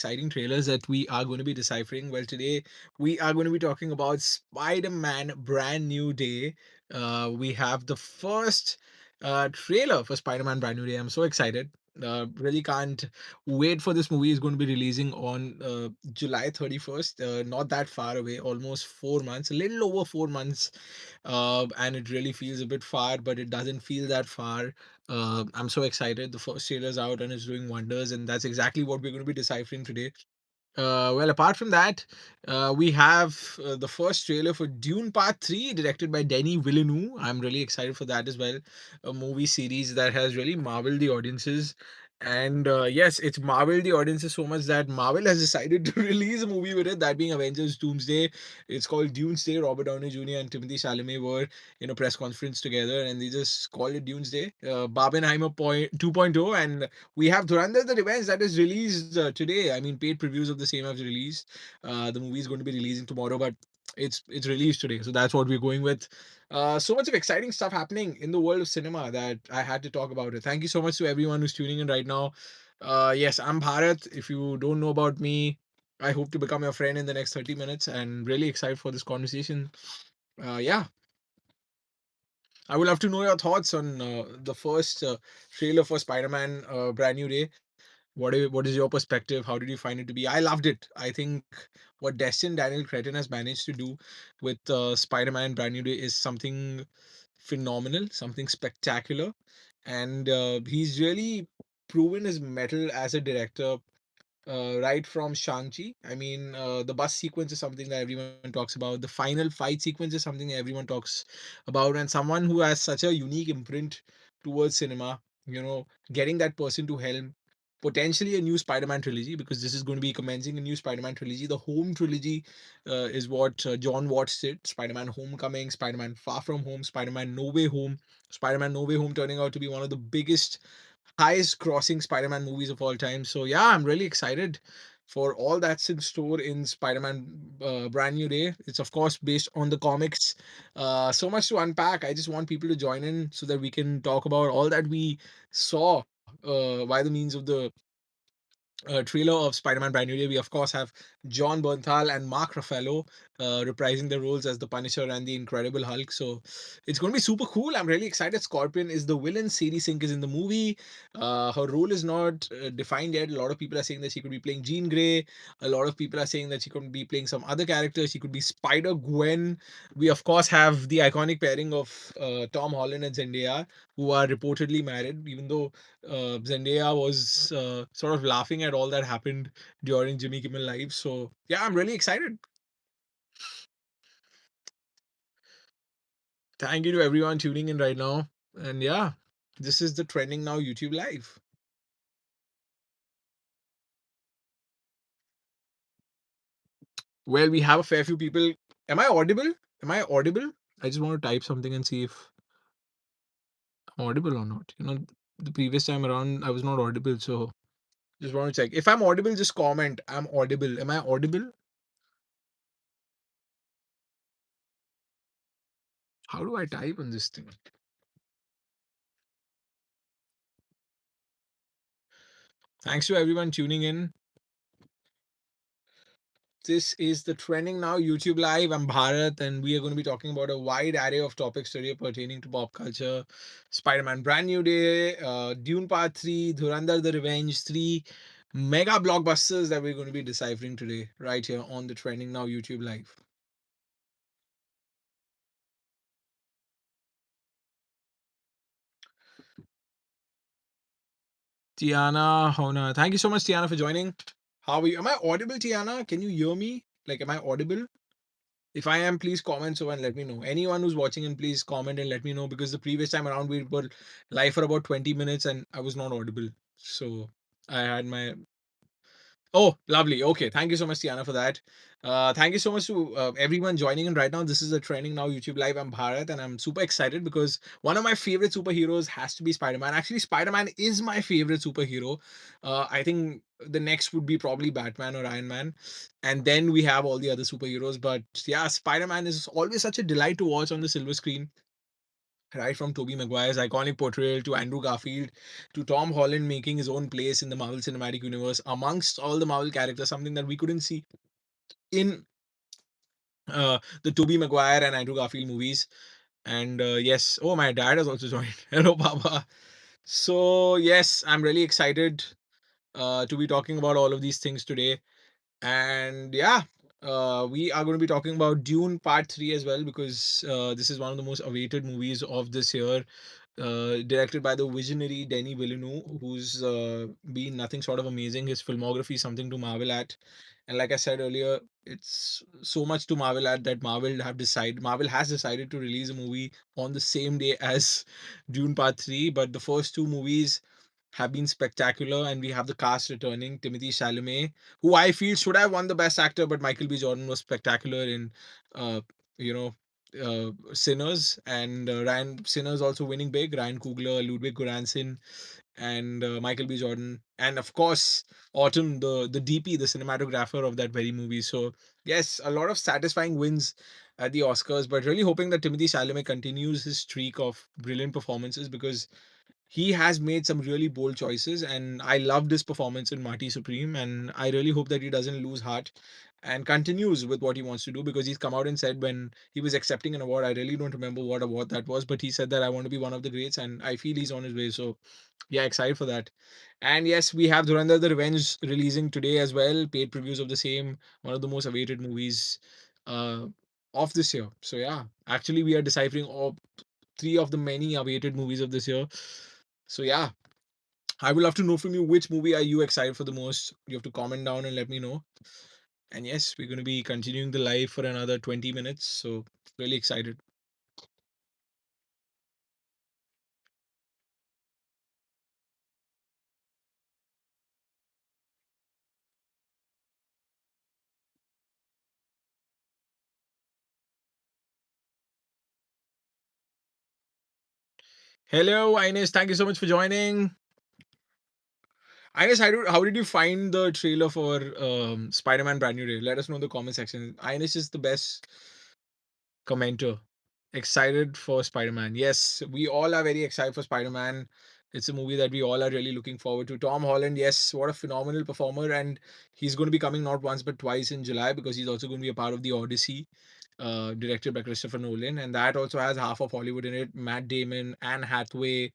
exciting trailers that we are going to be deciphering. Well, today we are going to be talking about Spider-Man Brand New Day. We have the first trailer for Spider-Man Brand New Day. I'm so excited. Really can't wait for this movie. Is going to be releasing on July 31st. Not that far away, almost 4 months, a little over 4 months. And it really feels a bit far, but it doesn't feel that far. I'm so excited. The first trailer's out and it's doing wonders, and that's exactly what we're going to be deciphering today. Well, apart from that, we have the first trailer for Dune Part 3, directed by Denis Villeneuve. I'm really excited for that as well. A movie series that has really marveled the audiences. And yes, it's marveled the audiences so much that Marvel has decided to release a movie with it, that being Avengers Doomsday. It's called Doomsday. Robert Downey Jr. and Timothy Chalamet were in a press conference together and they just called it Doomsday. Barbenheimer 2.0, and we have Dhurandhar the Revenge that is released today. I mean, paid previews of the same have released. The movie is going to be releasing tomorrow, but it's released today, so that's what we're going with. So much of exciting stuff happening in the world of cinema that I had to talk about it. Thank you so much to everyone who's tuning in right now. Yes, I'm Bharat. If you don't know about me, I hope to become your friend in the next 30 minutes and really excited for this conversation. Yeah, I would love to know your thoughts on the first trailer for Spider-Man Brand New Day. What is your perspective? How did you find it to be? I loved it. I think what Destin Daniel Cretton has managed to do with Spider-Man Brand New Day is something phenomenal, something spectacular, and he's really proven his mettle as a director. Right from Shang-Chi. I mean, the bus sequence is something that everyone talks about. The final fight sequence is something that everyone talks about. And someone who has such a unique imprint towards cinema, getting that person to helm potentially a new Spider-Man trilogy, because this is going to be commencing a new Spider-Man trilogy. The Home trilogy is what John Watts did. Spider-Man Homecoming, Spider-Man Far From Home, Spider-Man No Way Home. Spider-Man No Way Home turning out to be one of the biggest, highest crossing Spider-Man movies of all time. So yeah, I'm really excited for all that's in store in Spider-Man Brand New Day. It's of course based on the comics. So much to unpack. I just want people to join in so that we can talk about all that we saw by the means of the trailer of Spider-Man Brand New Day. We of course have John Bernthal and Mark Ruffalo reprising their roles as the Punisher and the Incredible Hulk. So it's going to be super cool. I'm really excited. Scorpion is the villain. Sadie Sink is in the movie. Her role is not defined yet. A lot of people are saying that she could be playing Jean Grey. A lot of people are saying that she could be playing some other character. She could be Spider Gwen. We of course have the iconic pairing of Tom Holland and Zendaya, who are reportedly married, even though Zendaya was sort of laughing at all that happened during Jimmy Kimmel Live. So yeah, I'm really excited. Thank you to everyone tuning in right now. And yeah, this is the Trending Now YouTube Live. Well, we have a fair few people. Am I audible? Am I audible? I just want to type something and see if I'm audible or not. The previous time around I was not audible, so just want to check. If I'm audible, just comment. I'm audible. Am I audible? How do I type on this thing? Thanks to everyone tuning in. This is the Trending Now YouTube Live. I'm Bharat, and we are going to be talking about a wide array of topics today pertaining to pop culture. Spider Man Brand New Day, Dune Part 3, Dhurandhar the Revenge 3, mega blockbusters that we're going to be deciphering today, right here on the Trending Now YouTube Live. Tiana Hona, thank you so much, Tiana, for joining. How are you? Am I audible, Tiana? Can you hear me? Like, am I audible? If I am, please comment so and let me know. Anyone who's watching and please comment and let me know, because the previous time around we were live for about 20 minutes and I was not audible. So I had my. Oh, lovely. Okay. Thank you so much, Tiana, for that. Thank you so much to everyone joining in right now. This is a Trending Now YouTube Live. I'm Bharat and I'm super excited because one of my favorite superheroes has to be Spider Man. Actually, Spider Man is my favorite superhero. I think the next would be probably Batman or Iron Man. And then we have all the other superheroes. But yeah, Spider Man is always such a delight to watch on the silver screen. right from Tobey Maguire's iconic portrayal to Andrew Garfield to Tom Holland making his own place in the Marvel Cinematic Universe amongst all the Marvel characters, something that we couldn't see in the Tobey Maguire and Andrew Garfield movies. And yes, oh, my dad has also joined. Hello, Baba. So, yes, I'm really excited to be talking about all of these things today. And yeah, we are going to be talking about Dune Part 3 as well, because this is one of the most awaited movies of this year, directed by the visionary Denis Villeneuve, who's been nothing short of amazing. His filmography is something to marvel at. And like I said earlier, it's so much to marvel at that Marvel has decided to release a movie on the same day as Dune Part 3. But the first two movies have been spectacular, and we have the cast returning. Timothy Chalamet, who I feel should have won the Best Actor, but Michael B. Jordan was spectacular in, uh, you know, Sinners, and Ryan Sinners also winning big. Ryan Coogler, Ludwig Göransson, and Michael B. Jordan, and of course Autumn, the DP, the cinematographer of that very movie. So yes, a lot of satisfying wins at the Oscars, but really hoping that Timothy Chalamet continues his streak of brilliant performances, because he has made some really bold choices, and I loved his performance in Marty Supreme, and I really hope that he doesn't lose heart and continues with what he wants to do, because he's come out and said when he was accepting an award, I really don't remember what award that was, but he said that I want to be one of the greats, and I feel he's on his way. So yeah, excited for that. And yes, we have Dhurandhar the Revenge releasing today as well, paid previews of the same, one of the most awaited movies uh of this year. So yeah, actually we are deciphering all three of the many awaited movies of this year. So yeah, I would love to know from you, which movie are you excited for the most? You have to comment down and let me know. And yes, we're going to be continuing the live for another 20 minutes. So really excited. Hello, Ines. Thank you so much for joining. Ines, how did you find the trailer for Spider-Man Brand New Day? Let us know in the comment section. Ines is the best commenter. Excited for Spider-Man. Yes, we all are very excited for Spider-Man. It's a movie that we all are really looking forward to. Tom Holland, yes, what a phenomenal performer. And he's going to be coming not once but twice in July, because he's also going to be a part of the Odyssey, directed by Christopher Nolan. And that also has half of Hollywood in it. Matt Damon, Anne Hathaway,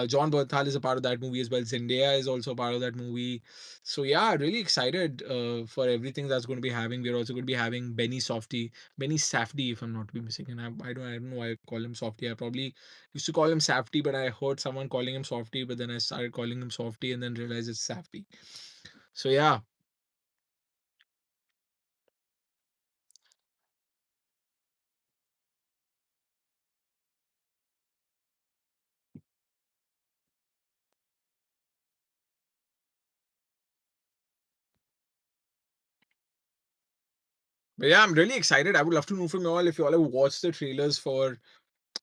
John Bernthal is a part of that movie as well. Zendaya is also a part of that movie. So yeah, really excited for everything that's going to be having. We're also going to be having Benny Safdie, if I'm not to be mistaken. I don't know why I call him Softy. I probably used to call him Safty, but I heard someone calling him Softy, but then I started calling him Softy and then realized it's Safty. So yeah, but yeah, I'm really excited. I would love to know from you all if you all have watched the trailers for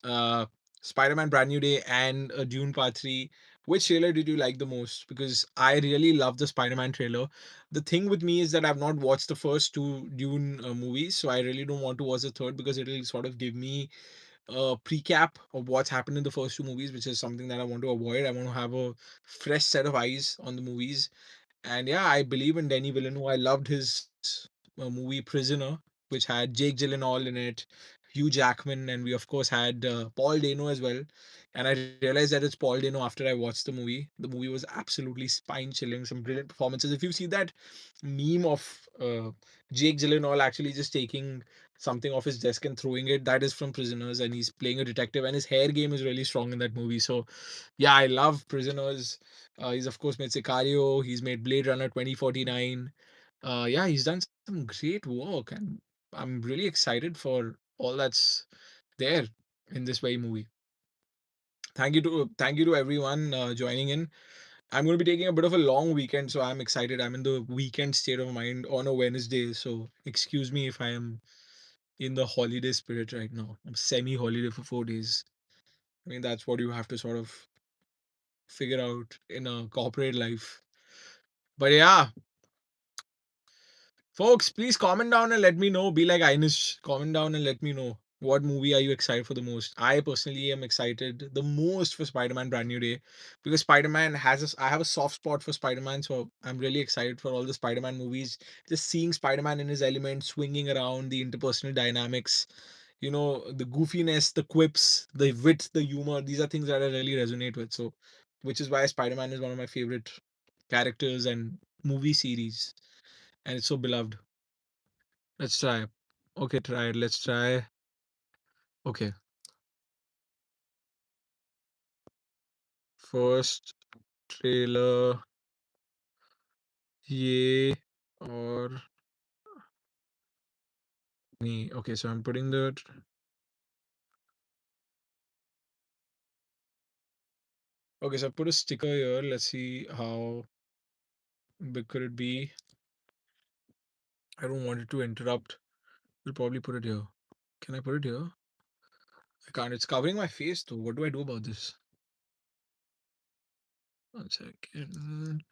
uh, Spider-Man Brand New Day and Dune Part 3. Which trailer did you like the most? Because I really love the Spider-Man trailer. The thing with me is that I've not watched the first two Dune movies, so I really don't want to watch the third, because it'll sort of give me a precap of what's happened in the first two movies, which is something that I want to avoid. I want to have a fresh set of eyes on the movies. And yeah, I believe in Denis Villeneuve. I loved his movie Prisoner, which had Jake Gyllenhaal in it, Hugh Jackman, and we of course had Paul Dano as well. And I realized that it's Paul Dano after I watched the movie. The movie was absolutely spine chilling, some brilliant performances. If you see that meme of Jake Gyllenhaal actually just taking something off his desk and throwing it, that is from Prisoners, and he's playing a detective, and his hair game is really strong in that movie. So yeah, I love Prisoners. He's of course made Sicario. He's made Blade Runner 2049. Yeah, he's done some great work, and I'm really excited for all that's there in this very movie. Thank you to everyone joining in. I'm going to be taking a bit of a long weekend, so I'm excited. I'm in the weekend state of mind on a Wednesday, so excuse me if I am in the holiday spirit right now. I'm semi-holiday for 4 days. I mean, that's what you have to sort of figure out in a corporate life. But yeah, folks, please comment down and let me know. Be like Inish. Comment down and let me know. what movie are you excited for the most? I personally am excited the most for Spider-Man Brand New Day, because Spider-Man has a, I have a soft spot for Spider-Man, so I'm really excited for all the Spider-Man movies. Just seeing Spider-Man in his element, swinging around, the interpersonal dynamics, the goofiness, the quips, the wit, the humor. These are things that I really resonate with. So, which is why Spider-Man is one of my favorite characters and movie series, and it's so beloved. Let's try. Okay, try it. Let's try. Okay, first trailer, yay or me. Okay, so I'm putting the. Okay, so I put a sticker here. Let's see how big could it be. I don't want it to interrupt. We'll probably put it here. Can I put it here? I can't. It's covering my face though. What do I do about this? One second.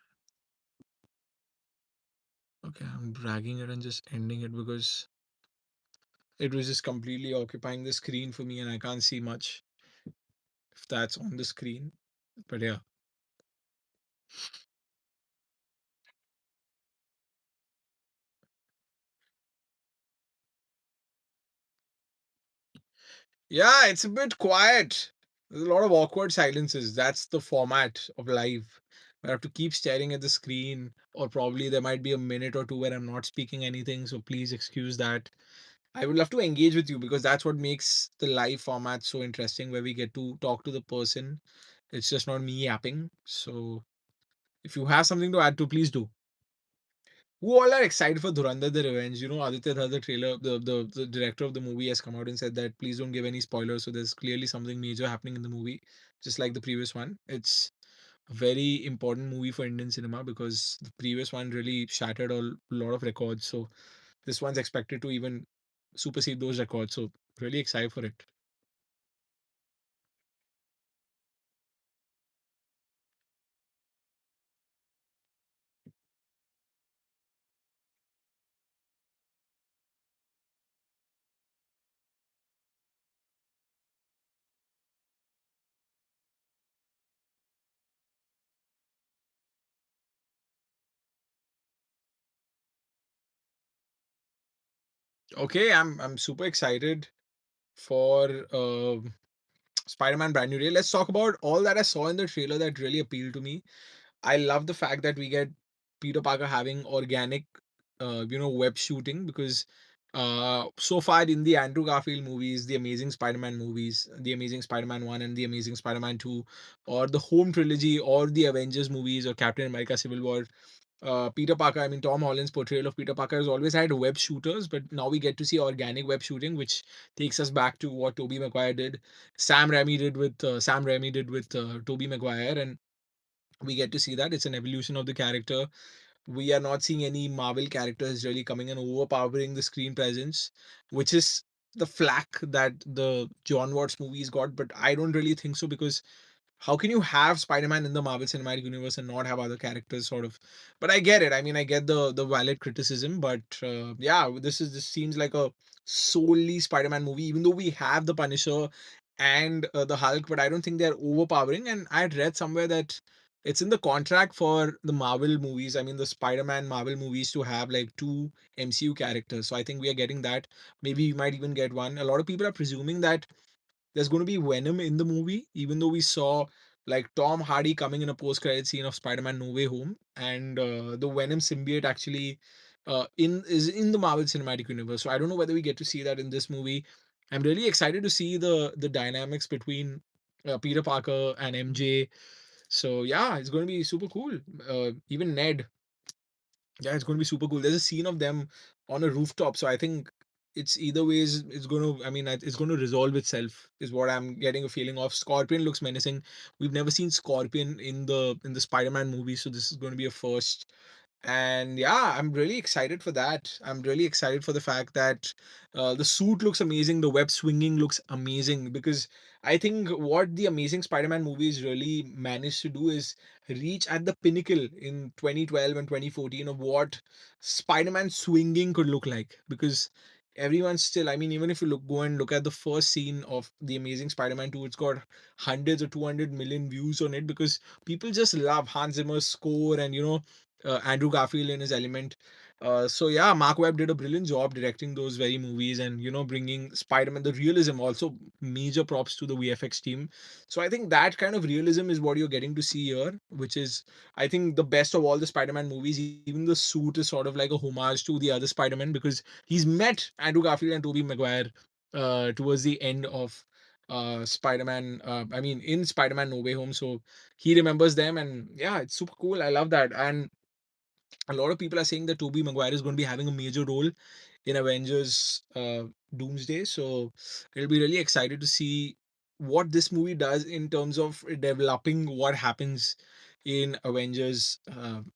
Okay, I'm dragging it and just ending it because it was just completely occupying the screen for me and I can't see much if that's on the screen. But yeah. Yeah, it's a bit quiet. There's a lot of awkward silences. That's the format of live. I have to keep staring at the screen, or probably there might be a minute or two where I'm not speaking anything. So please excuse that. I would love to engage with you because that's what makes the live format so interesting, where we get to talk to the person. It's just not me yapping. So if you have something to add to, please do. Who all are excited for Dhurandhar the Revenge? Aditya Dhar, the trailer, the director of the movie, has come out and said that please don't give any spoilers. So there's clearly something major happening in the movie, just like the previous one. It's a very important movie for Indian cinema because the previous one really shattered a lot of records. So this one's expected to even supersede those records. So really excited for it. Okay, I'm super excited for Spider-Man Brand New Day. Let's talk about all that I saw in the trailer that really appealed to me. I love the fact that we get Peter Parker having organic, web shooting, because so far in the Andrew Garfield movies, the Amazing Spider-Man movies, the Amazing Spider-Man 1 and the Amazing Spider-Man 2, or the Home trilogy, or the Avengers movies, or Captain America Civil War, Peter Parker, I mean, Tom Holland's portrayal of Peter Parker has always had web shooters, but now we get to see organic web shooting, which takes us back to what Tobey Maguire did, Sam Raimi did with Tobey Maguire, and we get to see that it's an evolution of the character. We are not seeing any Marvel characters really coming and overpowering the screen presence, which is the flack that the John Watts movies got. But I don't really think so, because how can you have Spider-Man in the Marvel Cinematic Universe and not have other characters, sort of? But I get it. I mean, I get the valid criticism, but yeah, this seems like a solely Spider-Man movie, even though we have the Punisher and the Hulk, but I don't think they're overpowering. And I had read somewhere that it's in the contract for the Marvel movies. I mean, the Spider-Man Marvel movies to have like two MCU characters. So I think we are getting that. Maybe we might even get one. A lot of people are presuming that there's going to be Venom in the movie, even though we saw like Tom Hardy coming in a post-credit scene of Spider-Man No Way Home, and the Venom symbiote actually in is in the Marvel Cinematic Universe. So I don't know whether we get to see that in this movie. I'm really excited to see the dynamics between Peter Parker and MJ. So yeah, it's going to be super cool. Even Ned, yeah, it's going to be super cool. There's a scene of them on a rooftop, so I think it's either ways. It's going to. I mean, it's going to resolve itself. Is what I'm getting a feeling of. Scorpion looks menacing. We've never seen Scorpion in the Spider-Man movie, so this is going to be a first. And yeah, I'm really excited for that. I'm really excited for the fact that the suit looks amazing. The web swinging looks amazing, because I think what the Amazing Spider-Man movies really managed to do is reach at the pinnacle in 2012 and 2014 of what Spider-Man swinging could look like. Because everyone's still, I mean, even if you go and look at the first scene of the Amazing Spider-Man 2, it's got hundreds or 200 million views on it because people just love Hans Zimmer's score and Andrew Garfield in his element. So yeah, Mark Webb did a brilliant job directing those very movies and bringing Spider-Man, the realism. Also, major props to the VFX team. So I think that kind of realism is what you're getting to see here, which is, I think, the best of all the Spider-Man movies. Even the suit is sort of like a homage to the other Spider-Man because he's met Andrew Garfield and Tobey Maguire towards the end of Spider-Man. I mean, in Spider-Man No Way Home, so he remembers them, and yeah, it's super cool. I love that, and a lot of people are saying that Tobey Maguire is going to be having a major role in Avengers Doomsday. So it'll be really excited to see what this movie does in terms of developing what happens in Avengers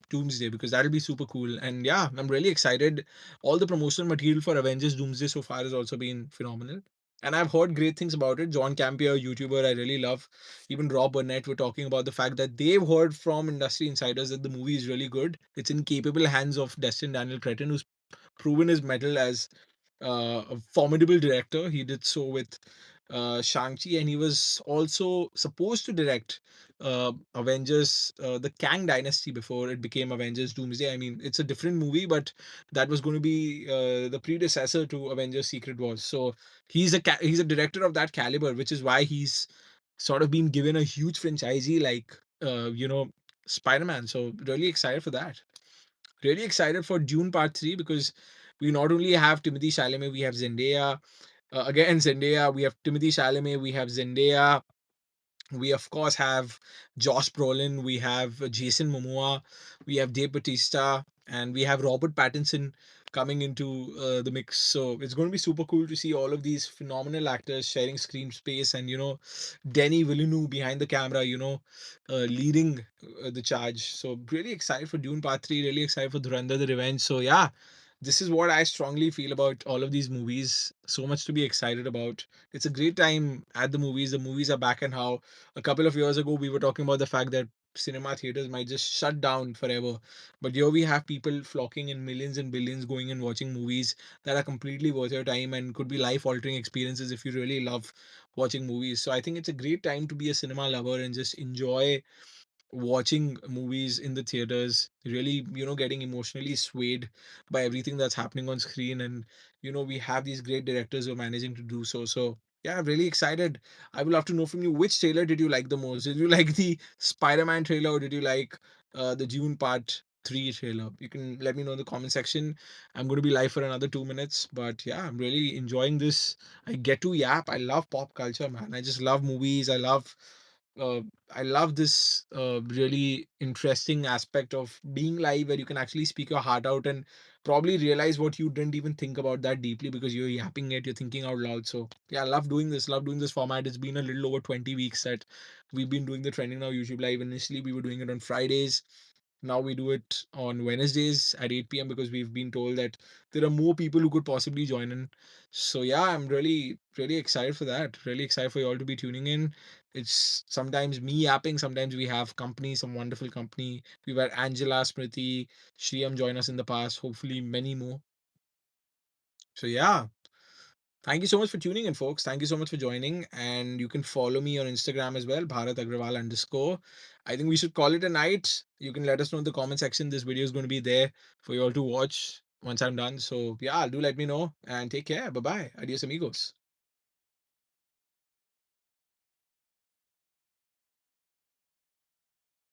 Doomsday, because that'll be super cool. And yeah, I'm really excited. All the promotional material for Avengers Doomsday so far has also been phenomenal. And I've heard great things about it. John Campier, YouTuber, I really love. Even Rob Burnett were talking about the fact that they've heard from industry insiders that the movie is really good. It's in capable hands of Destin Daniel Cretton, who's proven his mettle as a formidable director. He did so with Shang-Chi, and he was also supposed to direct Avengers, the Kang Dynasty, before it became Avengers Doomsday. I mean, it's a different movie, but that was going to be the predecessor to Avengers Secret Wars. So he's a director of that caliber, which is why he's sort of been given a huge franchisee like Spider-Man. So really excited for that. Really excited for Dune Part 3 because we not only have Timothy Chalamet, we have Zendaya. Again, Zendaya, we have Timothy Chalamet, we have Zendaya, we of course have Josh Brolin, we have Jason Momoa, we have Dave Bautista, and we have Robert Pattinson coming into the mix. So it's going to be super cool to see all of these phenomenal actors sharing screen space, and Denny Villeneuve behind the camera, leading the charge. So really excited for Dune Part 3, really excited for Dhurandhar the Revenge. So yeah, this is what I strongly feel about all of these movies. So much to be excited about. It's a great time at the movies. The movies are back, and how a couple of years ago we were talking about the fact that cinema theaters might just shut down forever, but here we have people flocking in millions and billions going and watching movies that are completely worth your time and could be life altering experiences if you really love watching movies. So I think it's a great time to be a cinema lover and just enjoy watching movies in the theaters, really getting emotionally swayed by everything that's happening on screen. And we have these great directors who are managing to do so. So yeah, I'm really excited. I would love to know from you, which trailer did you like the most? Did you like the Spider-Man trailer, or did you like the June Part 3 trailer? You can let me know in the comment section. I'm going to be live for another 2 minutes, but yeah, I'm really enjoying this. I get to yap. I love pop culture, man. I just love movies. uh, I love this really interesting aspect of being live, where you can actually speak your heart out and probably realize what you didn't even think about that deeply because you're yapping it, you're thinking out loud. So yeah, I love doing this. Love doing this format. It's been a little over 20 weeks that we've been doing the Trending Now YouTube Live. Initially, we were doing it on Fridays. Now we do it on Wednesdays at 8 p.m. because we've been told that there are more people who could possibly join in. So yeah, I'm really, really excited for that. Really excited for you all to be tuning in. It's sometimes me yapping, sometimes we have company, some wonderful company. We've had Angela, Smriti, Shriyam join us in the past, hopefully many more. So yeah, thank you so much for tuning in, folks. Thank you so much for joining. And you can follow me on Instagram as well, Bharat Agrawal _. I think we should call it a night. You can let us know in the comment section. This video is going to be there for you all to watch once I'm done. So yeah, do let me know and take care. Bye bye. Adios, amigos.